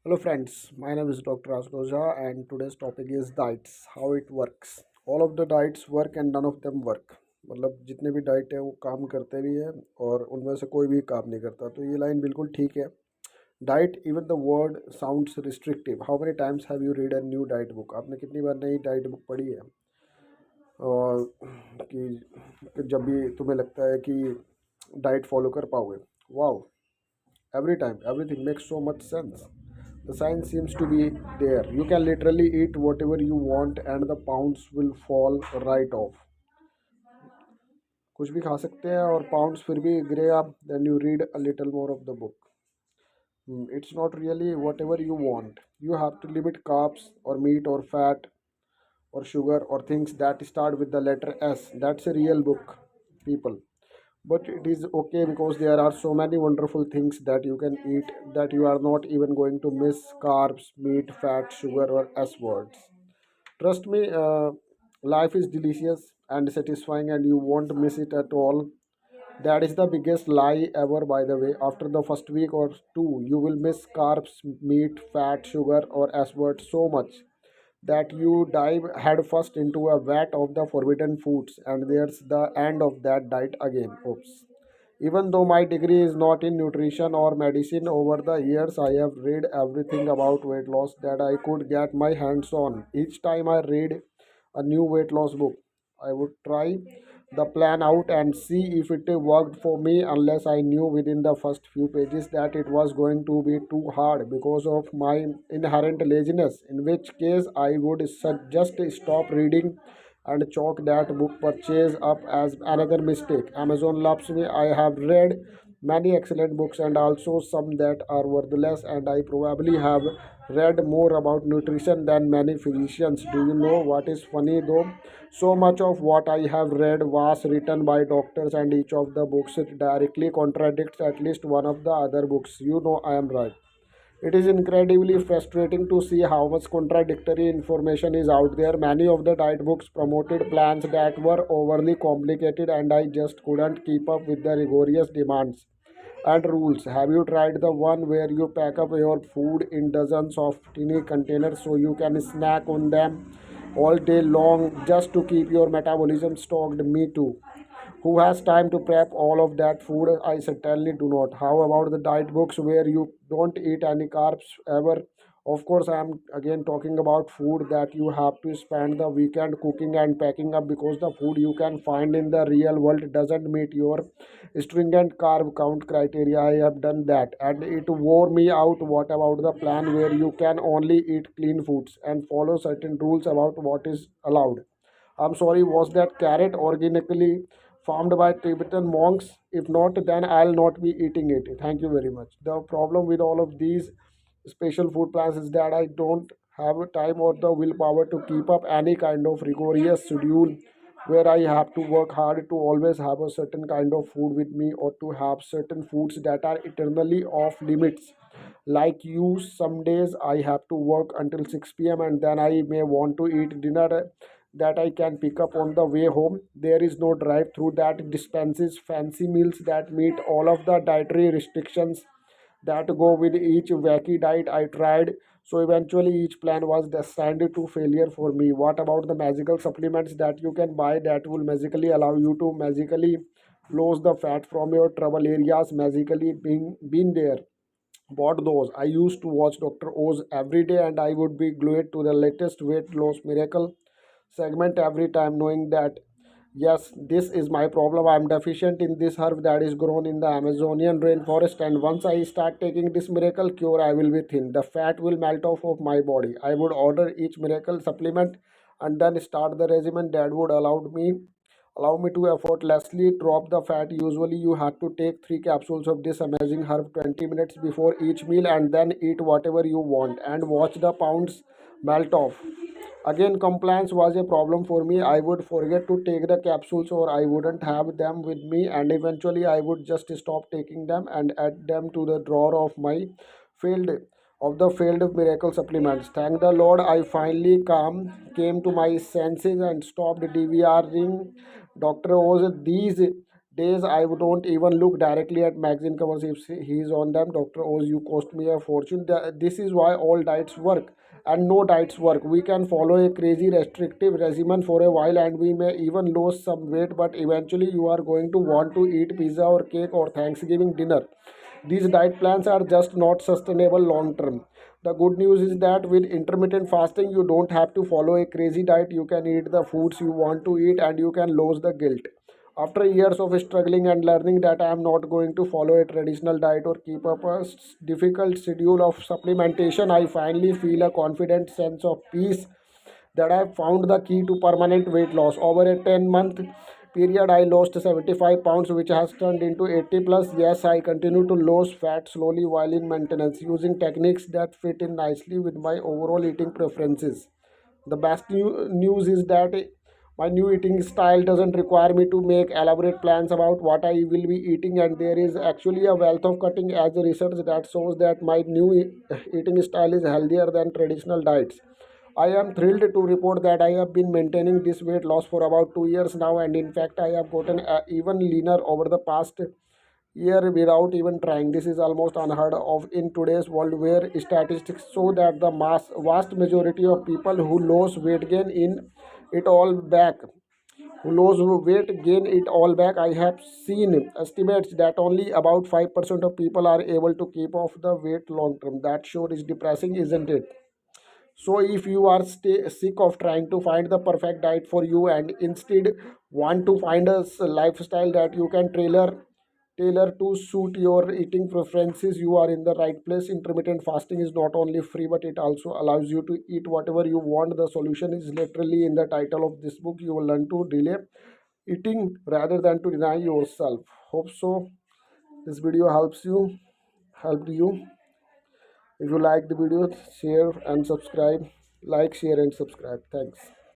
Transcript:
Hello friends, my name is Dr. Ashutosh Jha and today's topic is diets, how it works. All of the diets work and none of them work. मतलब जितने भी diet है वो काम करते भी हैं और उनमें से कोई भी काम नहीं करता, तो ये लाइन बिल्कुल ठीक है. Diet, even the word sounds restrictive. How many times have you read a new diet book? आपने कितनी बार नई डाइट बुक पढ़ी है? और कि जब भी तुम्हें लगता है कि डाइट फॉलो कर पाओगे, wow, every time everything makes so much sense. The science seems to be there. You can literally eat whatever you want and the pounds will fall right off. कुछ भी खा सकते हैं और पाउंड्स फिर भी गिरेगा. Then you read a little more of the book. It's not really whatever you want. You have to limit carbs or meat or fat or sugar or things that start with the letter S. That's a real book, people. But it is okay because there are so many wonderful things that you can eat that you are not even going to miss carbs, meat, fat, sugar, or S words. Trust me, life is delicious and satisfying, and you won't miss it at all. That is the biggest lie ever, by the way. After the first week or two, you will miss carbs, meat, fat, sugar, or S words so much that you dive headfirst into a vat of the forbidden foods, and there's the end of that diet again. Oops. Even though my degree is not in nutrition or medicine, over the years I have read everything about weight loss that I could get my hands on. Each time I read a new weight loss book, I would try the plan out and see if it worked for me, unless I knew within the first few pages that it was going to be too hard because of my inherent laziness, in which case I would just stop reading and chalk that book purchase up as another mistake. Amazon loves me. I have read many excellent books and also some that are worthless, and I probably have read more about nutrition than many physicians. Do you know what is funny though? So much of what I have read was written by doctors, and each of the books directly contradicts at least one of the other books. You know I am right. It is incredibly frustrating to see how much contradictory information is out there. Many of the diet books promoted plans that were overly complicated, and I just couldn't keep up with the rigorous demands and rules. Have you tried the one where you pack up your food in dozens of tiny containers so you can snack on them all day long just to keep your metabolism stocked? Me too. Who has time to prep all of that food? I certainly do not. How about the diet books where you don't eat any carbs ever? Of course, I am again talking about food that you have to spend the weekend cooking and packing up because the food you can find in the real world doesn't meet your stringent carb count criteria. I have done that and it wore me out. What about the plan where you can only eat clean foods and follow certain rules about what is allowed? I'm sorry, was that carrot organically farmed by Tibetan monks? If not, then I'll not be eating it. Thank you very much. The problem with all of these special food plans is that I don't have time or the willpower to keep up any kind of rigorous schedule where I have to work hard to always have a certain kind of food with me or to have certain foods that are eternally off limits. Like you, some days I have to work until 6 p.m. and then I may want to eat dinner that I can pick up on the way home. There is no drive through that dispenses fancy meals that meet all of the dietary restrictions that go with each wacky diet I tried. So eventually, each plan was destined to failure for me. What about the magical supplements that you can buy that will magically allow you to magically lose the fat from your trouble areas? Magically being been there, bought those. I used to watch Dr. Oz every day, and I would be glued to the latest weight loss miracle segment every time, knowing that yes, this is my problem. I am deficient in this herb that is grown in the Amazonian rainforest, and once I start taking this miracle cure, I will be thin. The fat will melt off of my body. I would order each miracle supplement and then start the regimen that would allow me to effortlessly drop the fat. Usually, you have to take 3 capsules of this amazing herb 20 minutes before each meal and then eat whatever you want and watch the pounds melt off. Again, compliance was a problem for me. I would forget to take the capsules or I wouldn't have them with me, and eventually I would just stop taking them and add them to the drawer of my failed failed miracle supplements. Thank the Lord, I finally came to my senses and stopped DVRing Dr. Oz. These days I don't even look directly at magazine covers if he's on them. Dr. Oz, you cost me a fortune. This is why all diets work and no diets work. We can follow a crazy restrictive regimen for a while and we may even lose some weight, but eventually you are going to want to eat pizza or cake or Thanksgiving dinner. These diet plans are just not sustainable long term. The good news is that with intermittent fasting, you don't have to follow a crazy diet. You can eat the foods you want to eat and you can lose the guilt. After years of struggling and learning that I am not going to follow a traditional diet or keep up a difficult schedule of supplementation, I finally feel a confident sense of peace that I found the key to permanent weight loss. Over a 10-month period, I lost 75 pounds, which has turned into 80 plus. Yes, I continue to lose fat slowly while in maintenance, using techniques that fit in nicely with my overall eating preferences. The best news is that my new eating style doesn't require me to make elaborate plans about what I will be eating, and there is actually a wealth of cutting edge research that shows that my new eating style is healthier than traditional diets. I am thrilled to report that I have been maintaining this weight loss for about 2 years now, and in fact, I have gotten even leaner over the past year without even trying. This is almost unheard of in today's world, where statistics show that the vast majority of people who lose weight gain in it all back. Who lose weight gain it all back. I have seen estimates that only about 5% of people are able to keep off the weight long term. That sure is depressing, isn't it? So, if you are sick of trying to find the perfect diet for you and instead want to find a lifestyle that you can tailor to suit your eating preferences, you are in the right place. Intermittent fasting is not only free, but it also allows you to eat whatever you want. The solution is literally in the title of this book. You will learn to delay eating rather than to deny yourself. Hope so. This video helped you. If you like the video, share and subscribe. Like, share, and subscribe. Thanks.